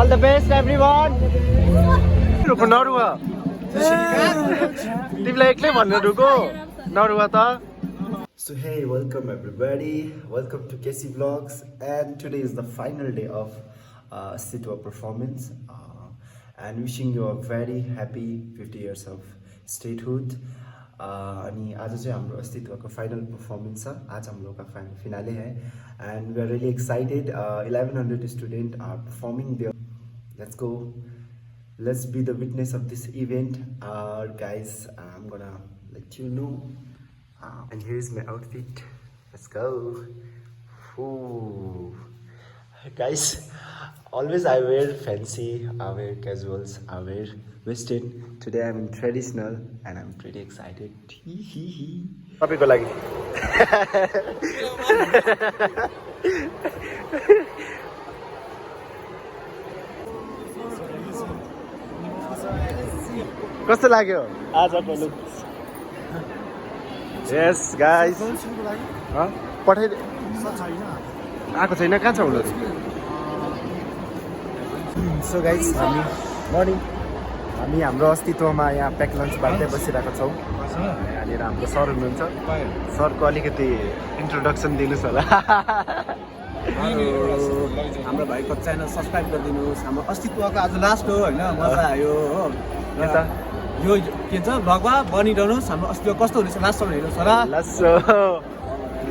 All the best, everyone. Narua. So hey, welcome everybody. Welcome to KC Vlogs. And today is the final day of Asthitwa performance. And wishing you a very happy 50 years of statehood. अनि आज चाहिँ हाम्रो अस्तित्वको final performance छ आज हम लोग का फिनाले है and we are really excited 1100 students are performing there. Let's go, let's be the witness of this event. Guys, I'm gonna let you know. And here's my outfit. Let's go. Ooh. Guys, always I wear fancy, I wear casuals, I wear western. Today I'm in traditional and I'm pretty excited. Papi ko lagi. कस्तो लाग्यो आजको look? Yes guys. पठाइ आएको छैन, कहाँ छ उनीहरु? So guys, हामी हाम्रो अस्तित्वमा यहाँ प्याक लन्च बाँड्दै बसिरहेको छौँ। यहाँनिर हाम्रो सर हुनुहुन्छ, सरको अलिकति इन्ट्रोडक्सन दिनुहोस् होला। हाम्रो भाइको च्यानल सब्स्क्राइब गरिदिनुहोस्। हाम्रो अस्तित्वको आज लास्ट हो हैन, मजा आयो हो। यो के भन्छ भगवा बनिरहनुहोस्, हाम्रो अस्तित्व कस्तो हुनेछ लास्टसम्म हेर्नुहोस् होला। लास्ट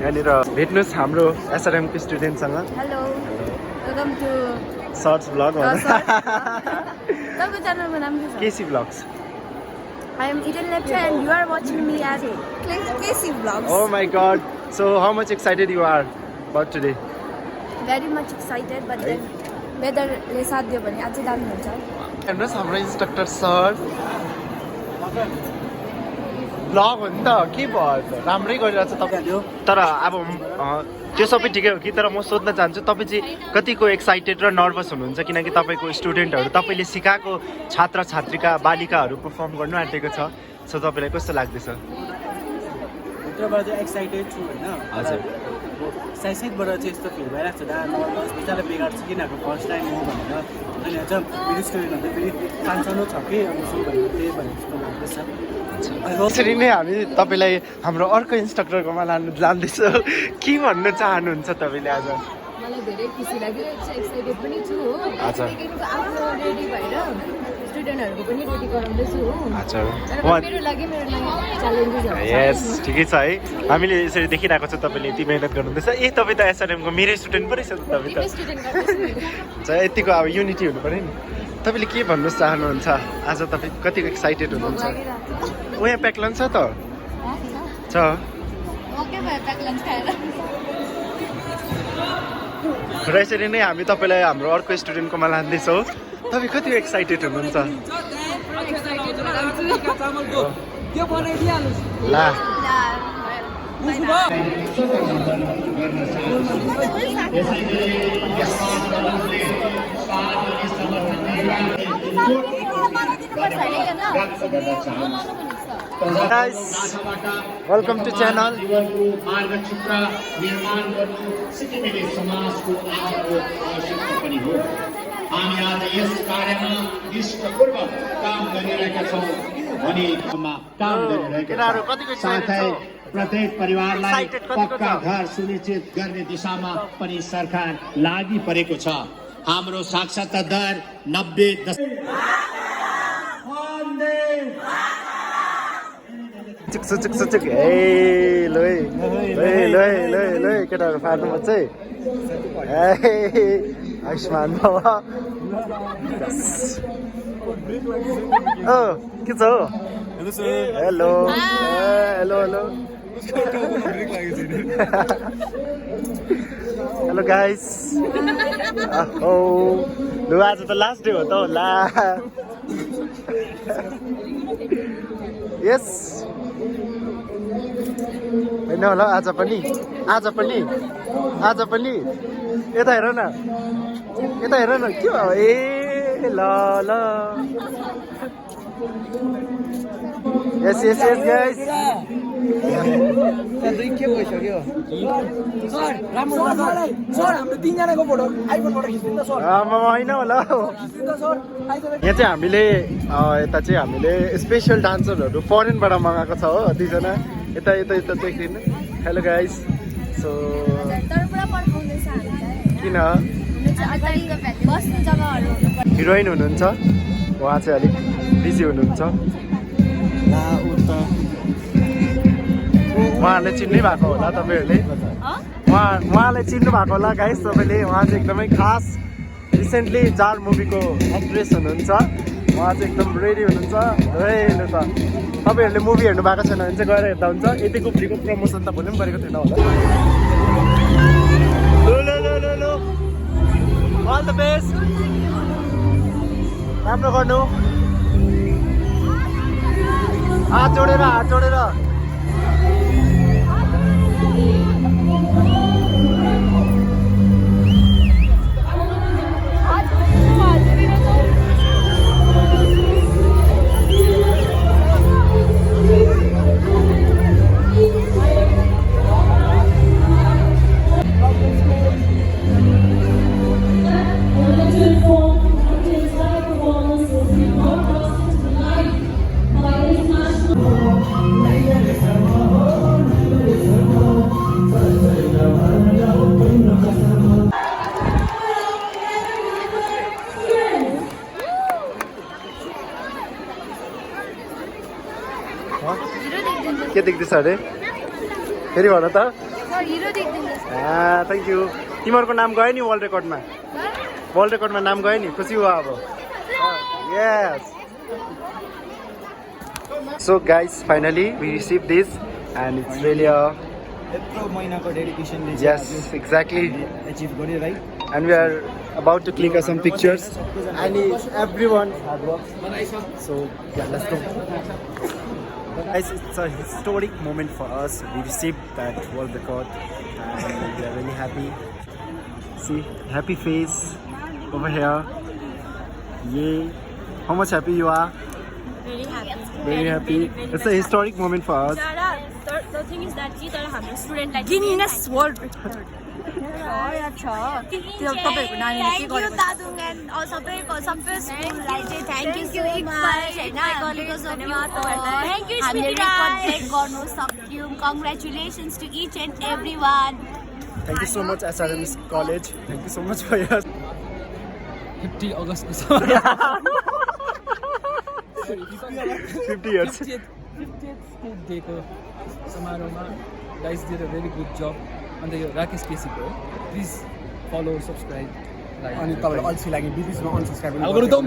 यहाँनिर भेट्नुहोस् हाम्रो एसआरएम को स्टुडेन्टसँग। हेलो, वेलकम टु सर्ट्स ब्लग। तपाईँको च्यानलको नाम के छ? KC blogs. I am Eden Lepcha and you are watching me as KC Vlogs. Oh my god. So how much excited you are about today? Very much excited, but then weatherले साथ दियो भने अझै दामी हुन्छ। हेर्नुहोस् हाम्रो इन्स्ट्रक्टर सर ब्लग हो नि त, के भयो त राम्रै गरिरहेछ तपाईले। तर अब त्यो सबै ठिकै हो कि, तर म सोध्न चाहन्छु तपाईँ चाहिँ कतिको एक्साइटेड र नर्भस हुनुहुन्छ किनकि तपाईँको स्टुडेन्टहरू तपाईँले सिकाएको छात्र छात्रीका बालिकाहरू पर्फर्म गर्नु आँटेको छ। सो तपाईँलाई कस्तो लाग्दैछ? भित्रबाट चाहिँ एक्साइटेड छु हैन। हजुर, साइडबाट चाहिँ यस्तो फिल भइरहेको छ दा नर्भस बिचारा बेकार छ किनकि फर्स्ट टाइम हो भनेर। अनि चाहिँ मेरो स्टुडेन्टहरू फेरि सानसानो छ कि अनि सो भनेर त्यही भनेर जस्तो लाग्दैछ। यसरी नै हामी तपाईँलाई हाम्रो अर्को इन्स्ट्रक्टरकोमा लाँदैछौँ। के भन्न चाहनुहुन्छ तपाईँले आज? मलाई धेरै खुसी लाग्यो, एक्साइटेड पनि छु हो। हजुर, आफ्नो रेडी भएर स्टुडेन्टहरूको पनि रेडी गराउँदैछु हो। हजुर, मेरो लागि च्यालेन्जेस हो। यस, ठिकै छ है। हामीले यसरी देखिरहेको छ तपाईँले यति मेहनत गर्नुहुँदैछ। ए तपाईँ त एसआरएमको मेरै स्टुडेन्ट पो रहेछ त तपाईँ त। यतिको अब युनिटी हुनु पऱ्यो नि। तपाईँले के भन्नु चाहनुहुन्छ आज? तपाईँ कतिको एक्साइटेड हुनुहुन्छ? ओ यहाँ प्याक लन्च छ त छ। र यसरी नै हामी तपाईँलाई हाम्रो अर्को स्टुडेन्टकोमा लाँदैछौँ। तपाईँ कति एक्साइटेड हुनुहुन्छ? ला guys, welcome to channel. मार्गचित्र निर्माण गर्नु सिक्किमेली समाजको आजको आवश्यकता पनि हो। हामी आज यस कार्यमा निष्ठपूर्वक काम गरिरहेका छौँ अनि काम गरिरहेका छौँ। साथै प्रत्येक परिवारलाई पक्का घर सुनिश्चित गर्ने दिशामा पनि सरकार लागि परेको छ। हाम्रो साक्षरता दर 90 सुचुक ए लो केटाहरू फार्नु म चाहिँ आयुष्मान बाबा। के छ? Hello hello hello hello guys. लु आज त लास्ट डे हो त होला। यस होइन होला आज पनि यता हेर न, यता हेर न के भयो? ए ल ल यस यस यस गाइस। दुई खेप भइसक्यो सर राम्रो सर हाम्रो तीनजनाको फोटो आइफोनबाट खिच्दिनु त सर होइन होला खिच्दिनु त सर यहाँ चाहिँ हामीले यता चाहिँ हामीले स्पेसल डान्सरहरू फरेनबाट मगाएको छ हो दुईजना यता यता यता देखिदिनु हेलो गाइस सो तर पुरा पर्खाउँदैछ हामीलाई किन अगाडि बस्ने जग्गाहरू हिरोइन हुनुहुन्छ उहाँ चाहिँ अलिक बिजी हुनुहुन्छ उहाँहरूले चिन्नै भएको होला तपाईँहरूले उहाँलाई चिन्नु भएको होला गाइस तपाईँले उहाँ चाहिँ एकदमै खास रिसेन्टली जार मुभीको एक्ट्रेस हुनुहुन्छ उहाँ चाहिँ एकदम रेडी हुनुहुन्छ हेर्नु त तपाईँहरूले मुभी हेर्नु भएको छैन भने चाहिँ गएर हेर्दा हुन्छ यतिको फ्रीको प्रमोसन त भोलि पनि गरेको थिएन होला अल द बेस्ट राम्रो गर्नु हात जोडेर के देख्दैछ अरे फेरि भन त हिरो देखिँदैछ थ्याङ्क यू तिमीहरूको नाम गयो नि वर्ल्ड रेकर्डमा नाम गयो नि खुसी हुआ अब yes so guys finally we receive this and it's really यत्रो महिनाको डेडिकेसनले यस एक्ज्याक्टली एचिभ गर्यो right and we are about to click some pictures and it's everyone's hard work so yeah let's go guys it's a historic moment for us we received that world record and we are really happy see happy face over here yay how much happy you are very happy it's a historic moment for us The thing is that कि तर हाम्रो स्टुडेन्टलाई Guinness World Record तपाईँहरूको नानीले के गर्नु दादुङ and सबै स्कुललाई चाहिँ थ्याङ्क यू सो मच होइन हामीले रेकर्ड ब्रेक गर्नु सक्यौँ congratulations to each and every one thank you so much SRM's college thank you so much for your 50 अगस्तको 50 years 50th state डेको समारोहमा guys did a very good जब अन्त यो राकेश केसीको हो प्लिज फलो सब्सक्राइब अनि तपाईँले अल्छी लाग्यो बिचमा अनसब्सक्राइब अलगोरिदम